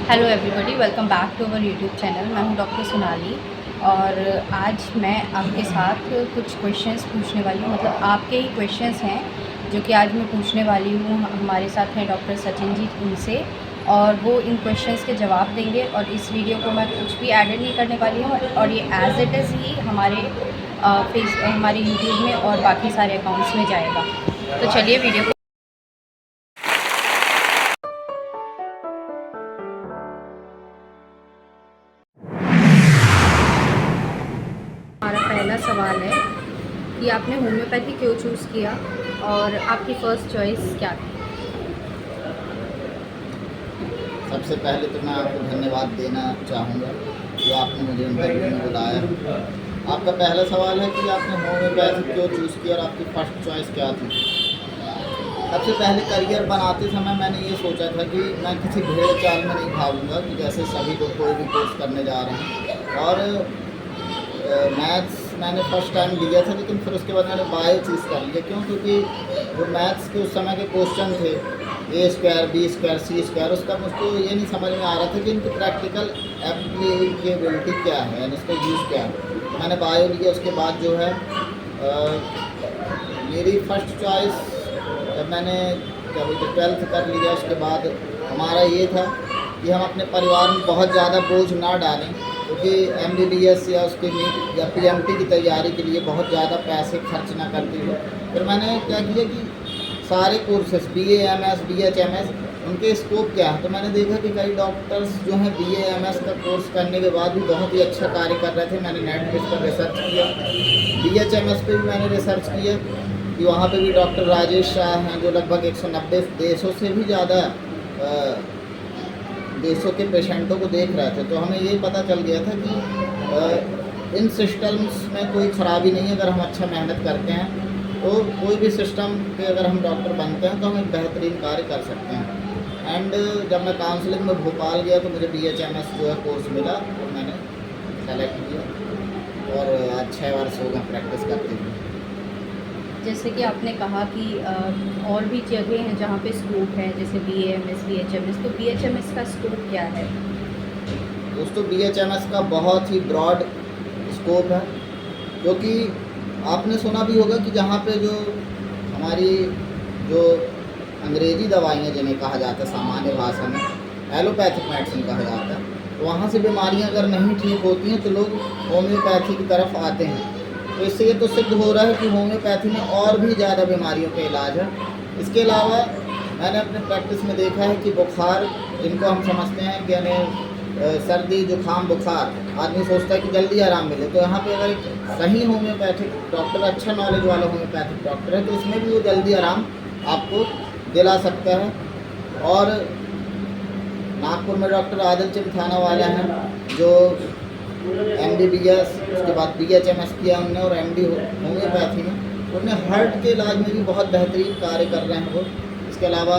Hello everybody, welcome back to our YouTube channel. मैं हूं doctor Sonali और आज मैं आपके साथ कुछ क्वेश्चंस पूछने वाली हूं। मतलब आपके ही क्वेश्चंस हैं जो कि आज मैं पूछने वाली हूं। हमारे साथ हैं डॉक्टर सचिन जी उनसे, और वो इन क्वेश्चंस के जवाब देंगे। और इस वीडियो को मैं कुछ भी एडिट नहीं करने वाली हूँ और ये एज इट इज़ ही हमारे यूट्यूब में और बाकी सारे अकाउंट्स में जाएगा। तो चलिए वीडियो को। हमारा पहला सवाल है कि आपने होम्योपैथी क्यों चूज़ किया और आपकी फ़र्स्ट चॉइस क्या थी? सबसे पहले तो मैं आपको धन्यवाद देना चाहूँगा जो आपने मुझे इंटरव्यू में बुलाया। आपका पहला सवाल है कि आपने होम्योपैथी क्यों चूज़ किया और आपकी फर्स्ट चॉइस क्या थी। सबसे पहले करियर बनाते समय मैंने ये सोचा था कि मैं किसी भेड़ चाल में नहीं भागूंगा कि जैसे सभी लोग कोई भी कोर्स करने जा रहे हैं। और मैथ्स मैंने फर्स्ट टाइम लिया था, लेकिन फिर उसके बाद मैंने बायो चूज़ कर लिया। क्यों? क्योंकि जो मैथ्स के उस समय के क्वेश्चन थे A² B² C², उसका मुझको ये नहीं समझ में आ रहा था कि इनकी प्रैक्टिकल एप्लीकेबिलिटी क्या है, यानी इसका यूज़ क्या है। तो मैंने बायो लिया। उसके बाद जो है मेरी फर्स्ट चॉइस, जब मैंने क्या बोलते 12th कर लिया, उसके बाद हमारा ये था कि हम अपने परिवार में बहुत ज़्यादा बोझ ना डालें, क्योंकि MBBS या उसके नीट या PMT की तैयारी के लिए बहुत ज़्यादा पैसे खर्च ना करते हुए फिर मैंने क्या किया कि सारे courses BA MS BH MS उनके स्कोप क्या है। तो मैंने देखा कि कई डॉक्टर्स जो हैं BA MS का कोर्स करने के बाद भी बहुत ही अच्छा कार्य कर रहे थे। मैंने नेट पे इस पर रिसर्च किया, BH MS पे भी मैंने रिसर्च किया कि वहाँ पे भी डॉक्टर राजेश शाह हैं जो लगभग 190 देशों से भी ज़्यादा देशों के पेशेंटों को देख रहे थे। तो हमें ये पता चल गया था कि इन सिस्टम्स में कोई ख़राबी नहीं है। अगर हम अच्छा मेहनत करते हैं तो कोई भी सिस्टम के अगर हम डॉक्टर बनते हैं तो हम एक बेहतरीन कार्य कर सकते हैं। एंड जब मैं काउंसलिंग में भोपाल गया तो मुझे BH MS जो है कोर्स मिला और मैंने सेलेक्ट किया और आज 6 वर्ष हो गए प्रैक्टिस करते हुए। जैसे कि आपने कहा कि और भी जगह हैं जहाँ पे स्कोप है, जैसे BA MS BH MS। तो BH MS का स्कोप क्या है? दोस्तों, BH MS का बहुत ही ब्रॉड स्कोप है, क्योंकि आपने सुना भी होगा कि जहाँ पे जो हमारी जो अंग्रेज़ी दवाइयाँ जिन्हें कहा जाता है सामान्य भाषा में एलोपैथिक मेडिसिन कहा जाता है, तो वहाँ से बीमारियाँ अगर नहीं ठीक होती हैं तो लोग होम्योपैथी की तरफ आते हैं। तो इससे ये तो सिद्ध हो रहा है कि होम्योपैथी में और भी ज़्यादा बीमारियों का इलाज है। इसके अलावा मैंने अपने प्रैक्टिस में देखा है कि बुखार, जिनको हम समझते हैं कि यानी सर्दी जुकाम बुखार, आदमी सोचता है कि जल्दी आराम मिले, तो यहाँ पे अगर एक सही होम्योपैथिक डॉक्टर, अच्छा नॉलेज वाला होम्योपैथिक डॉक्टर है, तो इसमें भी वो जल्दी आराम आपको दिला सकता है। और नागपुर में डॉक्टर आदिल चिमथाना वाला हैं जो MBBS, उसके बाद BH MS किया उनने और MD होम्योपैथी में। उनने हार्ट के इलाज में भी बहुत बेहतरीन कार्य कर रहे हैं वो। इसके अलावा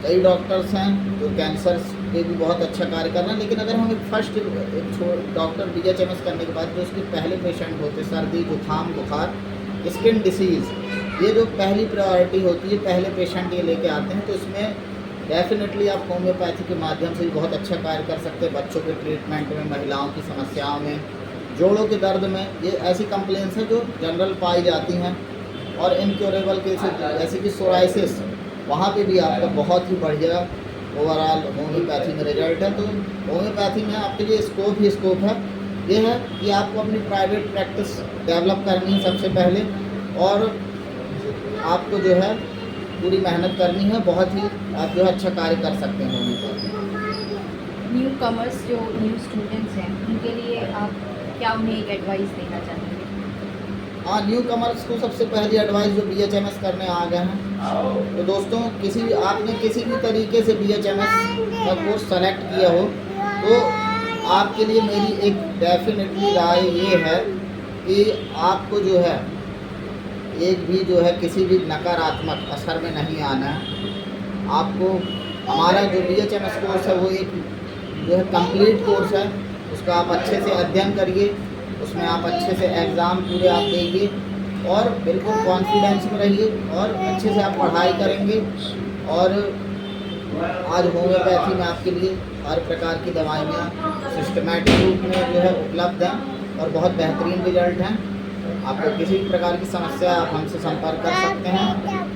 कई डॉक्टर्स हैं जो कैंसर पे भी बहुत अच्छा कार्य कर रहे हैं। लेकिन अगर हम एक डॉक्टर BH MS करने के बाद जो उसके पहले पेशेंट होते सर्दी जुकाम बुखार स्किन डिसीज़, ये जो पहली प्रायोरिटी होती है, पहले पेशेंट ये लेके आते हैं, तो इसमें डेफिनेटली आप होम्योपैथी के माध्यम से भी बहुत अच्छा कार्य कर सकते हैं। बच्चों के ट्रीटमेंट में, महिलाओं की समस्याओं में, जोड़ों के दर्द में, ये ऐसी कंप्लेंट्स हैं जो जनरल पाई जाती हैं। और इनक्योरेबल केसेस जैसे कि सोराइसिस, वहाँ पे भी आपका बहुत ही बढ़िया ओवरऑल होम्योपैथी में रिजल्ट है। तो होम्योपैथी में आपके लिए स्कोप ही स्कोप है। ये है कि आपको अपनी प्राइवेट प्रैक्टिस डेवलप करनी है सबसे पहले, और आपको जो है पूरी मेहनत करनी है। बहुत ही आप जो है अच्छा कार्य कर सकते हैं होम्योपैथी। न्यू कमर्स जो न्यू स्टूडेंट्स हैं उनके लिए आप क्या उन्हें एक एडवाइस देना चाहेंगे? हाँ, न्यू कमर्स को सबसे पहली एडवाइस जो BH MS करने आ गए हैं, तो दोस्तों आपने किसी भी तरीके से BH MS का कोर्स सेलेक्ट किया हो, तो आपके लिए मेरी एक डेफिनेटली राय ये है कि आपको जो है एक भी जो है किसी भी नकारात्मक असर में नहीं आना है। आपको हमारा जो BH MS कोर्स है वो एक जो है कंप्लीट कोर्स है। उसका आप अच्छे से अध्ययन करिए, उसमें आप अच्छे से एग्ज़ाम पूरे आप देंगे और बिल्कुल कॉन्फिडेंस में रहिए और अच्छे से आप पढ़ाई करेंगे और आज होम्योपैथी में आपके लिए हर प्रकार की दवाइयाँ सिस्टमेटिक रूप में जो है उपलब्ध हैं और बहुत बेहतरीन रिजल्ट हैं। आपको किसी भी प्रकार की समस्या आप हमसे संपर्क कर सकते हैं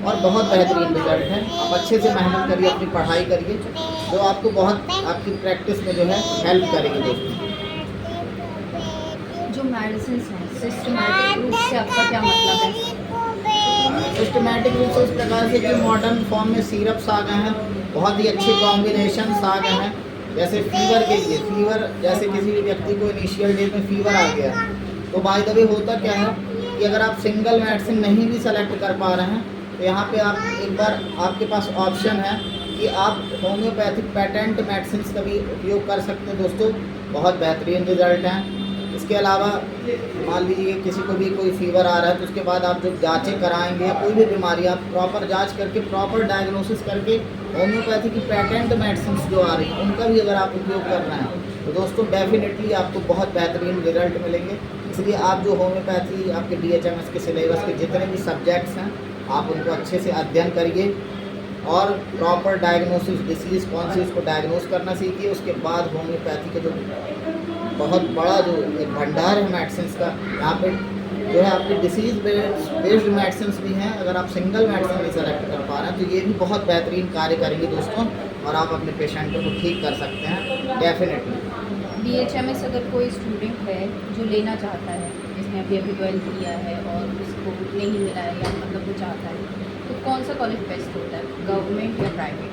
और बहुत बेहतरीन रिजल्ट है। आप अच्छे से मेहनत करिए, अपनी पढ़ाई करिए, जो आपको बहुत आपकी प्रैक्टिस में जो है हेल्प करेगी दोस्तों। जो मेडिसिन हैं सिस्टमेटिक रूप से आपका क्या मतलब है? सिस्टमेटिक रूप से इस प्रकार से कि मॉडर्न फॉर्म में सिरप्स आ गए हैं, बहुत ही अच्छे कॉम्बिनेशंस आ गए हैं। जैसे फीवर के लिए, फीवर जैसे किसी भी व्यक्ति को इनिशियल डेज में फीवर आ गया, तो बाय द वे होता क्या है कि अगर आप सिंगल मेडिसिन नहीं भी सेलेक्ट कर पा रहे हैं तो यहाँ पे आप एक बार आपके पास ऑप्शन है कि आप होम्योपैथिक पेटेंट मेडिसिन का भी उपयोग कर सकते हैं दोस्तों। बहुत बेहतरीन रिजल्ट हैं। इसके अलावा मान लीजिए किसी को भी कोई फीवर आ रहा है तो उसके बाद आप जब जांचें कराएंगे या कोई भी बीमारी आप प्रॉपर जांच करके प्रॉपर डायग्नोसिस करके होम्योपैथी की पेटेंट मेडिसिन जो आ रही हैं उनका भी अगर आप उपयोग कर रहे हैं तो दोस्तों डेफिनेटली आपको बहुत बेहतरीन रिजल्ट मिलेंगे। इसलिए आप जो होम्योपैथी आपके DHMS के सिलेबस के जितने भी सब्जेक्ट्स हैं आप उनको अच्छे से अध्ययन करिए और प्रॉपर डायग्नोसिस डिसीज़ कौन सी उसको डायग्नोस करना सीखिए। उसके बाद होम्योपैथी का जो बहुत बड़ा जो एक भंडार है मेडिसिन का, यहाँ पे जो है आपकी डिसीज़ बेस्ड मेडिसिन भी हैं। अगर आप सिंगल मेडिसिन नहीं सेलेक्ट कर पा रहे हैं तो ये भी बहुत बेहतरीन कार्य करेंगे दोस्तों और आप अपने पेशेंटों को ठीक कर सकते हैं डेफिनेटली। DHMS अगर कोई स्टूडेंट है जो लेना चाहता है, जिसने अभी अभी 12th किया है और उसको नहीं मिला है या मतलब वो चाहता है, तो कौन सा कॉलेज बेस्ट होता है, गवर्नमेंट या प्राइवेट?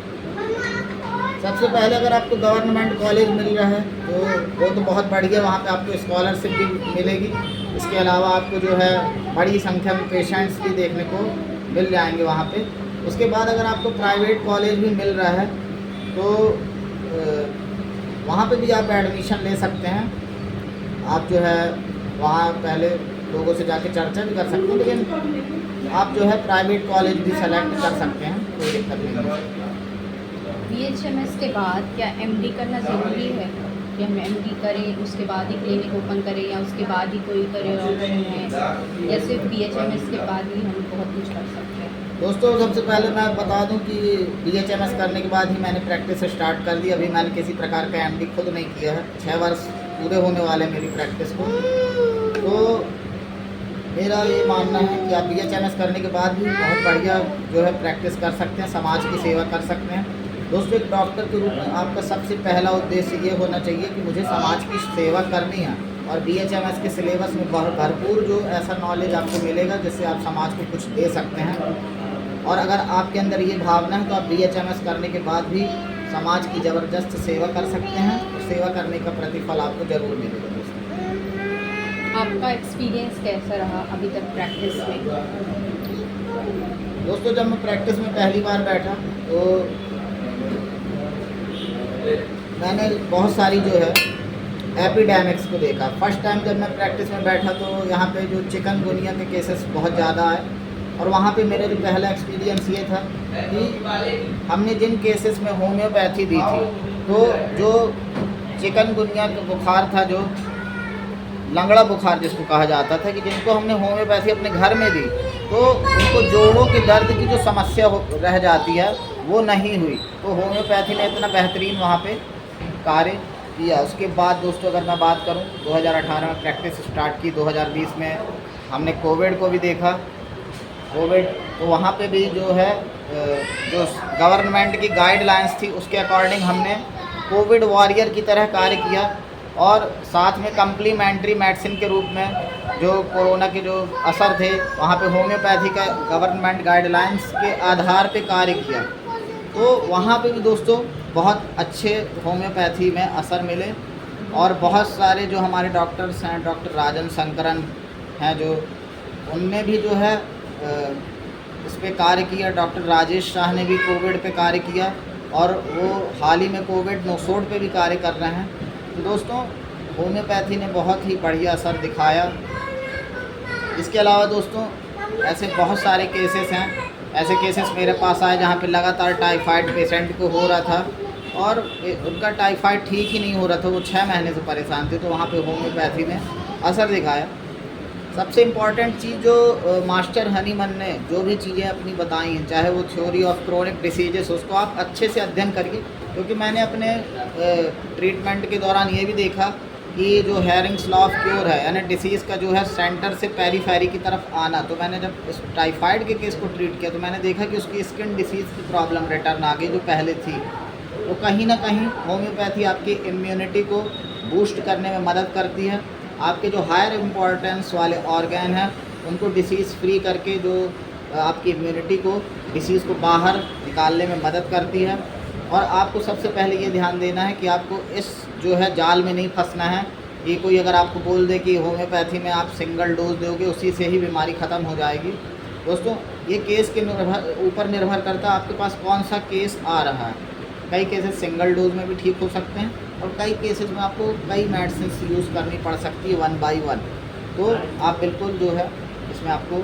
सबसे पहले अगर आपको गवर्नमेंट कॉलेज मिल रहा है तो वो तो बहुत बढ़िया, वहाँ पे आपको स्कॉलरशिप भी मिलेगी। इसके अलावा आपको जो है बड़ी संख्या में पेशेंट्स भी देखने को मिल जाएंगे वहाँ पे। उसके बाद अगर आपको प्राइवेट कॉलेज भी मिल रहा है तो वहाँ पे भी आप एडमिशन ले सकते हैं। आप जो है वहाँ पहले लोगों से जाके चर्चा भी कर सकते हैं, लेकिन आप जो है प्राइवेट कॉलेज भी सेलेक्ट कर सकते हैं, कोई दिक्कत नहीं है। DHMS के बाद क्या MD करना ज़रूरी है कि हम MD करें उसके बाद ही क्लिनिक ओपन करें या उसके बाद ही कोई करियर ऑप्शन है, या सिर्फ DHMS के बाद ही हम बहुत कुछ कर सकते हैं? दोस्तों सबसे पहले मैं बता दूं कि DHMS करने के बाद ही मैंने प्रैक्टिस स्टार्ट कर दी। अभी मैंने किसी प्रकार का MD खुद नहीं किया है। 6 वर्ष पूरे होने वाले मेरी प्रैक्टिस को। तो मेरा ये मानना है कि आप DHMS करने के बाद भी बहुत बढ़िया जो है प्रैक्टिस कर सकते हैं, समाज की सेवा कर सकते हैं। दोस्तों एक डॉक्टर के रूप में आपका सबसे पहला उद्देश्य ये होना चाहिए कि मुझे समाज की सेवा करनी है और DHMS के सिलेबस में भरपूर जो ऐसा नॉलेज आपको मिलेगा जिससे आप समाज को कुछ दे सकते हैं। और अगर आपके अंदर ये भावना है तो आप DHMS करने के बाद भी समाज की ज़बरदस्त सेवा कर सकते हैं और सेवा करने का प्रतिफल आपको ज़रूर मिलेगा। दोस्तों आपका एक्सपीरियंस कैसा रहा अभी तक प्रैक्टिस में? दोस्तों जब मैं प्रैक्टिस में पहली बार बैठा तो मैंने बहुत सारी जो है एपिडेमिक्स को देखा। फर्स्ट टाइम जब मैं प्रैक्टिस में बैठा तो यहाँ पे जो चिकनगुनिया के केसेस बहुत ज़्यादा आए और वहाँ पे मेरा जो पहला एक्सपीरियंस ये था कि हमने जिन केसेस में होम्योपैथी दी थी तो जो चिकनगुनिया का बुखार था, जो लंगड़ा बुखार जिसको कहा जाता था, कि जिनको हमने होम्योपैथी अपने घर में दी तो उनको जोड़ों के दर्द की जो समस्या रह जाती है वो नहीं हुई। तो होम्योपैथी ने इतना बेहतरीन वहाँ पे कार्य किया। उसके बाद दोस्तों अगर मैं बात करूँ 2018 में प्रैक्टिस स्टार्ट की, 2020 में हमने कोविड को भी देखा। कोविड तो वहाँ पे भी जो है जो गवर्नमेंट की गाइडलाइंस थी उसके अकॉर्डिंग हमने कोविड वॉरियर की तरह कार्य किया और साथ में कम्प्लीमेंट्री मेडिसिन के रूप में जो कोरोना के जो असर थे वहाँ पे होम्योपैथी का गवर्नमेंट गाइडलाइंस के आधार पे कार्य किया। तो वहाँ पे भी दोस्तों बहुत अच्छे होम्योपैथी में असर मिले और बहुत सारे जो हमारे डॉक्टर्स हैं, डॉक्टर राजन शंकरन हैं जो उनने भी जो है इस पे कार्य किया। डॉक्टर राजेश शाह ने भी कोविड पे कार्य किया और वो हाल ही में कोविड नोसोड पे भी कार्य कर रहे हैं। तो दोस्तों होम्योपैथी ने बहुत ही बढ़िया असर दिखाया। इसके अलावा दोस्तों ऐसे बहुत सारे केसेस हैं, ऐसे केसेस मेरे पास आए जहाँ पे लगातार टाइफाइड पेशेंट को हो रहा था और उनका टाइफाइड ठीक ही नहीं हो रहा था, वो 6 महीने से परेशान थे। तो वहाँ पे होम्योपैथी ने असर दिखाया। सबसे इम्पॉर्टेंट चीज़ जो मास्टर हनीमन ने जो भी चीज़ें अपनी बताई हैं, चाहे वो थ्योरी ऑफ क्रोनिक डिसीजेस, उसको आप अच्छे से अध्ययन करिए। क्योंकि मैंने अपने ट्रीटमेंट के दौरान ये भी देखा कि जो हेयरिंग्स लॉ ऑफ क्योर है, यानी डिसीज़ का जो है सेंटर से पेरीफेरी की तरफ आना, तो मैंने जब इस टाइफाइड के केस को ट्रीट किया तो मैंने देखा कि उसकी स्किन डिसीज़ की प्रॉब्लम रिटर्न आ गई जो पहले थी। तो कहीं ना कहीं होम्योपैथी आपकी इम्यूनिटी को बूस्ट करने में मदद करती है। आपके जो हायर इम्पोर्टेंस वाले ऑर्गन हैं उनको डिसीज़ फ्री करके जो आपकी इम्यूनिटी को डिसीज़ को बाहर निकालने में मदद करती है। और आपको सबसे पहले ये ध्यान देना है कि आपको इस जो है जाल में नहीं फंसना है। ये कोई अगर आपको बोल दे कि होम्योपैथी में आप सिंगल डोज दोगे उसी से ही बीमारी ख़त्म हो जाएगी। दोस्तों, ये केस के ऊपर निर्भर करता है आपके पास कौन सा केस आ रहा है। कई केसेस सिंगल डोज में भी ठीक हो सकते हैं और कई केसेस में आपको कई मेडिसिन यूज़ करनी पड़ सकती है 1 बाय 1। तो आप बिल्कुल जो है इसमें आपको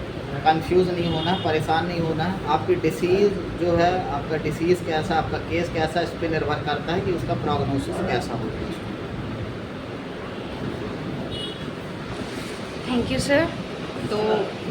कंफ्यूज नहीं होना, परेशान नहीं होना है। आपकी डिसीज़ जो है, आपका डिसीज़ कैसा, आपका केस कैसा, इस पर निर्भर करता है कि उसका प्रोग्नोसिस कैसा होगा। Thank you sir. तो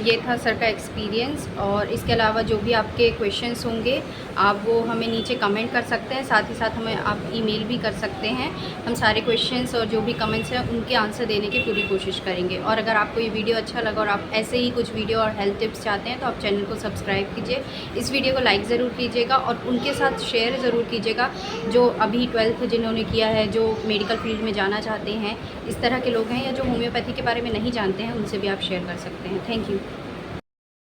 ये था सर का एक्सपीरियंस, और इसके अलावा जो भी आपके क्वेश्चंस होंगे आप वो हमें नीचे कमेंट कर सकते हैं, साथ ही साथ हमें आप ईमेल भी कर सकते हैं। हम सारे क्वेश्चंस और जो भी कमेंट्स हैं उनके आंसर देने की पूरी कोशिश करेंगे। और अगर आपको ये वीडियो अच्छा लगा और आप ऐसे ही कुछ वीडियो और हेल्थ टिप्स चाहते हैं तो आप चैनल को सब्सक्राइब कीजिए, इस वीडियो को लाइक ज़रूर कीजिएगा और उनके साथ शेयर ज़रूर कीजिएगा जो अभी 12th जिन्होंने किया है, जो मेडिकल फील्ड में जाना चाहते हैं, इस तरह के लोग हैं या जो होम्योपैथी के बारे में नहीं जानते हैं, उनसे भी आप शेयर कर सकते हैं। Thank you.